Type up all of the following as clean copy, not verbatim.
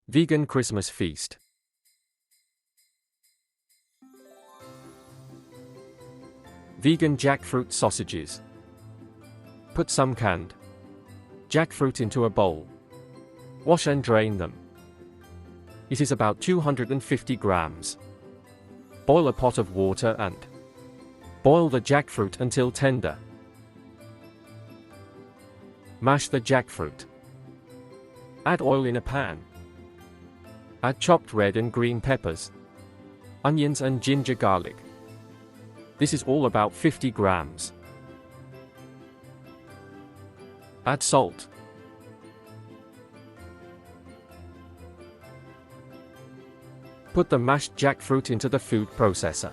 Vegan Christmas Feast. Vegan jackfruit sausages. Put some canned jackfruit into a bowl. Wash and drain them. It is about 250 grams. Boil a pot of water and boil the jackfruit until tender. Mash the jackfruit. Add oil in a pan. Add chopped red and green peppers, onions and ginger garlic. This is all about 50 grams. Add salt. Put the mashed jackfruit into the food processor.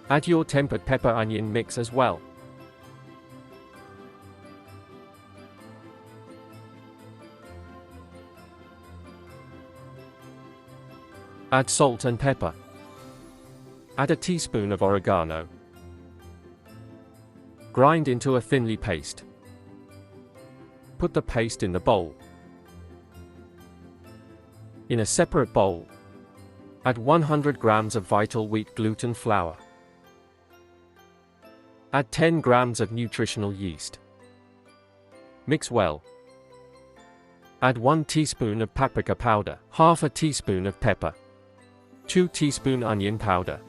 Add your tempered pepper onion mix as well. Add salt and pepper. Add a teaspoon of oregano. Grind into a thinly paste. Put the paste in the bowl. In a separate bowl, add 100 grams of vital wheat gluten flour. Add 10 grams of nutritional yeast. Mix well. Add 1 teaspoon of paprika powder, half a teaspoon of pepper, 2 teaspoon onion powder,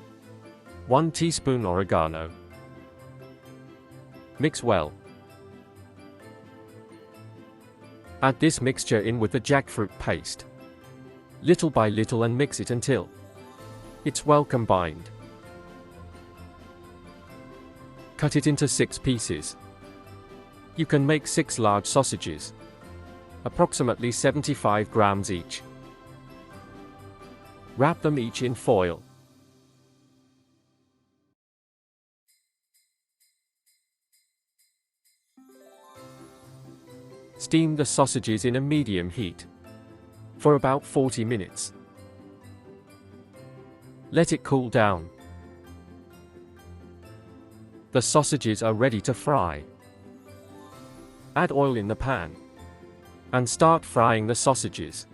1 teaspoon oregano. Mix well. Add this mixture in with the jackfruit paste, little by little, and mix it until it's well combined. Cut it into 6 pieces. You can make 6 large sausages, approximately 75 grams each. Wrap them each in foil. Steam the sausages in a medium heat for about 40 minutes. Let it cool down. The sausages are ready to fry. Add oil in the pan and start frying the sausages.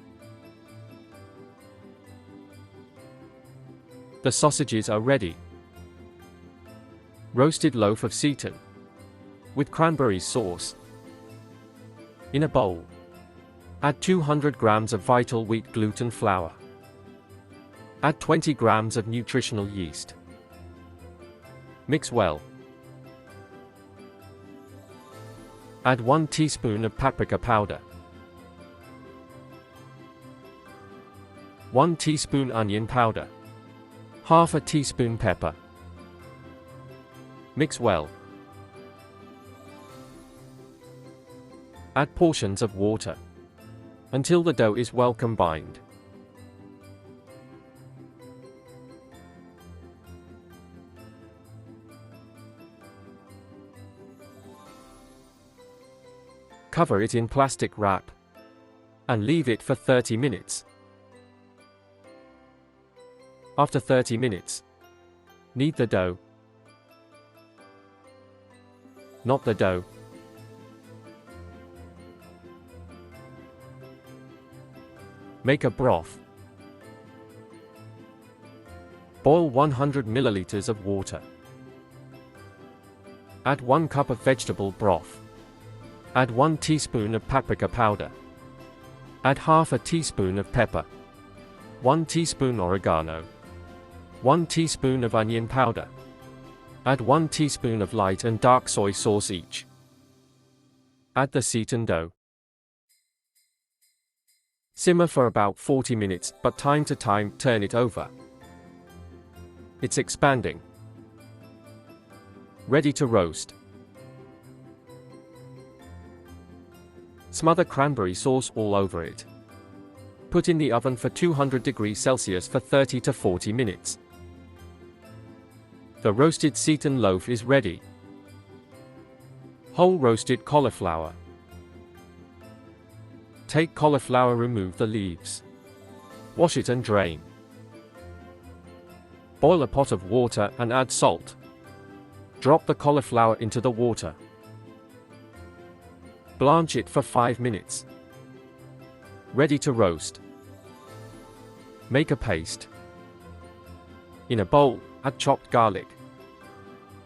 The sausages are ready. Roasted loaf of Seitan with cranberry sauce. In a bowl, add 200 grams of vital wheat gluten flour. Add 20 grams of nutritional yeast. Mix well. Add 1 teaspoon of paprika powder, 1 teaspoon onion powder, half a teaspoon pepper. Mix well. Add portions of water until the dough is well combined. Cover it in plastic wrap and leave it for 30 minutes. After 30 minutes, knead the dough. Knot the dough. Make a broth. Boil 100 milliliters of water. Add 1 cup of vegetable broth. Add 1 teaspoon of paprika powder. Add half a teaspoon of pepper, 1 teaspoon oregano, 1 teaspoon of onion powder. Add 1 teaspoon of light and dark soy sauce each. Add the Seitan dough. Simmer for about 40 minutes, but time to time turn it over. It's expanding. Ready to roast. Smother cranberry sauce all over it. Put in the oven for 200 degrees Celsius for 30 to 40 minutes. The roasted Seitan loaf is ready. Whole roasted cauliflower. Take cauliflower, remove the leaves. Wash it and drain. Boil a pot of water and add salt. Drop the cauliflower into the water. Blanch it for 5 minutes. Ready to roast. Make a paste. In a bowl, add chopped garlic.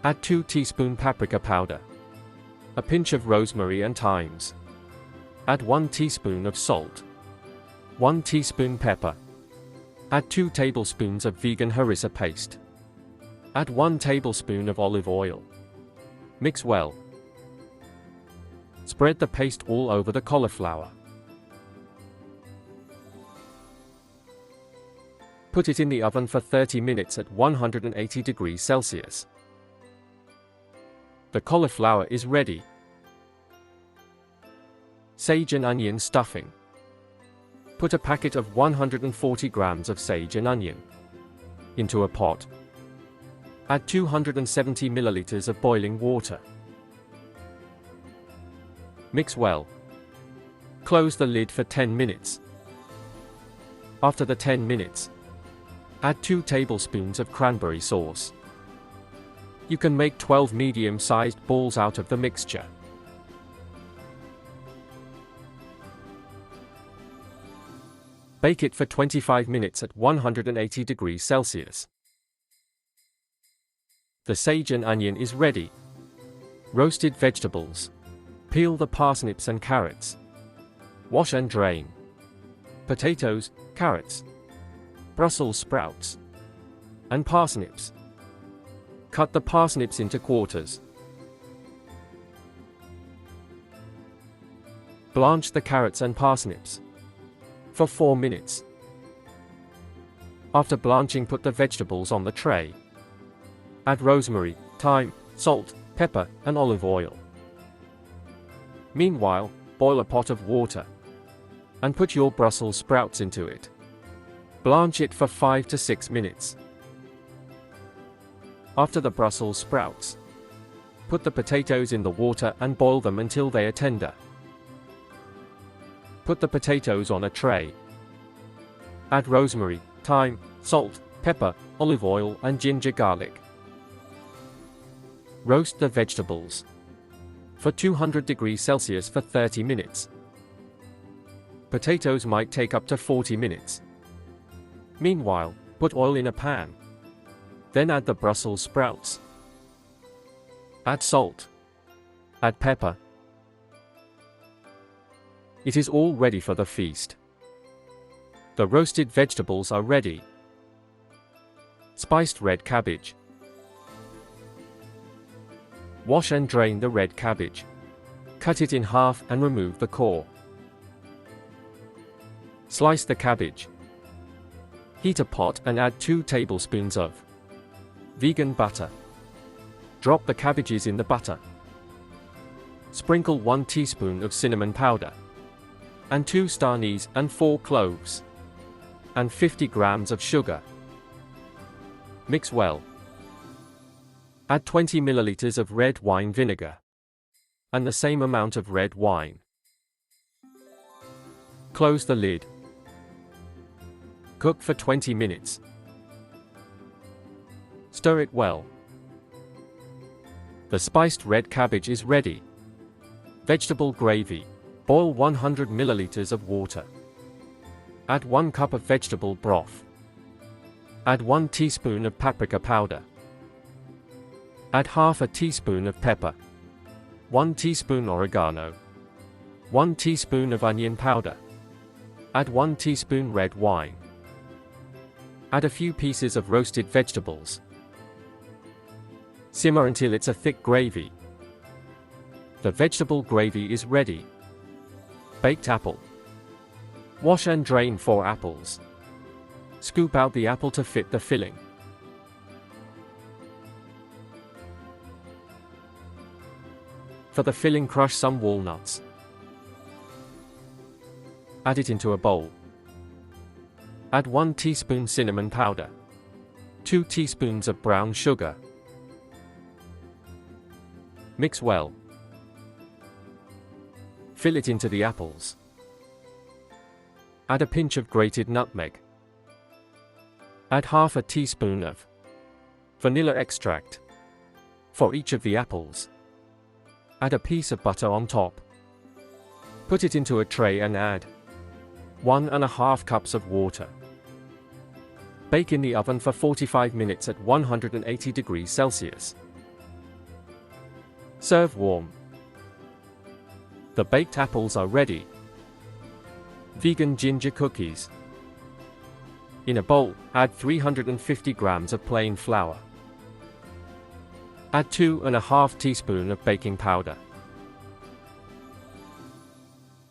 Add 2 teaspoons paprika powder. A pinch of rosemary and thyme. Add 1 teaspoon of salt. 1 teaspoon pepper. Add 2 tablespoons of vegan harissa paste. Add 1 tablespoon of olive oil. Mix well. Spread the paste all over the cauliflower. Put it in the oven for 30 minutes at 180 degrees Celsius. The cauliflower is ready. Sage and onion stuffing. Put a packet of 140 grams of sage and onion into a pot. Add 270 milliliters of boiling water. Mix well. Close the lid for 10 minutes. After the 10 minutes, add 2 tablespoons of cranberry sauce. You can make 12 medium-sized balls out of the mixture. Bake it for 25 minutes at 180 degrees Celsius. The sage and onion is ready. Roasted vegetables. Peel the parsnips and carrots. Wash and drain. Potatoes, carrots, Brussels sprouts, and parsnips. Cut the parsnips into quarters. Blanch the carrots and parsnips for 4 minutes. After blanching, put the vegetables on the tray. Add rosemary, thyme, salt, pepper, and olive oil. Meanwhile, boil a pot of water and put your Brussels sprouts into it. Blanch it for 5 to 6 minutes. After the Brussels sprouts, put the potatoes in the water and boil them until they are tender. Put the potatoes on a tray. Add rosemary, thyme, salt, pepper, olive oil, and ginger garlic. Roast the vegetables for 200 degrees Celsius for 30 minutes. Potatoes might take up to 40 minutes. Meanwhile, put oil in a pan. Then add the Brussels sprouts. Add salt. Add pepper. It is all ready for the feast. The roasted vegetables are ready. Spiced red cabbage. Wash and drain the red cabbage. Cut it in half and remove the core. Slice the cabbage. Heat a pot and add 2 tablespoons of vegan butter. Drop the cabbages in the butter. Sprinkle 1 teaspoon of cinnamon powder and 2 star anise and 4 cloves and 50 grams of sugar. Mix well. Add 20 milliliters of red wine vinegar and the same amount of red wine. Close the lid. Cook for 20 minutes. Stir it well. The spiced red cabbage is ready. Vegetable gravy. Boil 100 milliliters of water. Add 1 cup of vegetable broth. Add 1 teaspoon of paprika powder. Add half a teaspoon of pepper. 1 teaspoon oregano. 1 teaspoon of onion powder. Add 1 teaspoon red wine. Add a few pieces of roasted vegetables. Simmer until it's a thick gravy. The vegetable gravy is ready. Baked apple. Wash and drain 4 apples. Scoop out the apple to fit the filling. For the filling, crush some walnuts. Add it into a bowl. Add 1 teaspoon cinnamon powder. 2 teaspoons of brown sugar. Mix well. Fill it into the apples. Add a pinch of grated nutmeg. Add half a teaspoon of vanilla extract for each of the apples. Add a piece of butter on top. Put it into a tray and add 1½ cups of water. Bake in the oven for 45 minutes at 180 degrees Celsius. Serve warm. The baked apples are ready. Vegan ginger cookies. In a bowl, add 350 grams of plain flour. Add 2½ teaspoons of baking powder.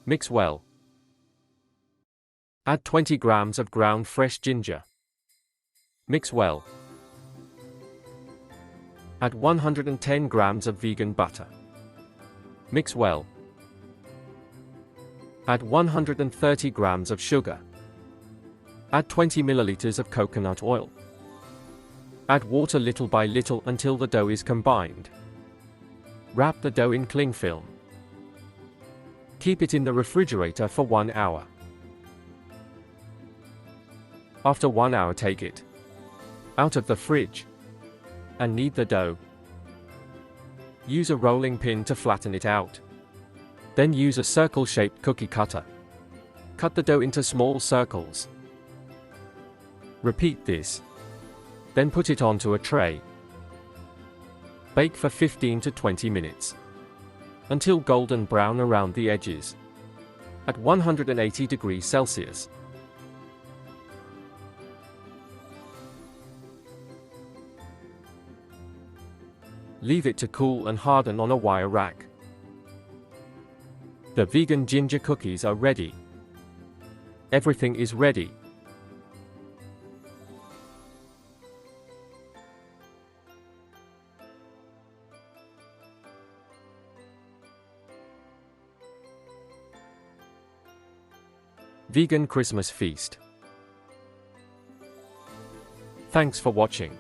Mix well. Add 20 grams of ground fresh ginger. Mix well. Add 110 grams of vegan butter. Mix well. Add 130 grams of sugar. Add 20 milliliters of coconut oil. Add water little by little until the dough is combined. Wrap the dough in cling film. Keep it in the refrigerator for 1 hour. After 1 hour, take it out of the fridge and knead the dough. Use a rolling pin to flatten it out. Then use a circle-shaped cookie cutter. Cut the dough into small circles. Repeat this. Then put it onto a tray. Bake for 15 to 20 minutes until golden brown around the edges at 180 degrees Celsius. Leave it to cool and harden on a wire rack. The vegan ginger cookies are ready. Everything is ready. Vegan Christmas Feast. Thanks for watching.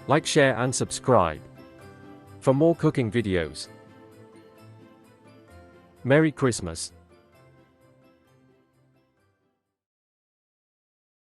Like, share and subscribe for more cooking videos. Merry Christmas.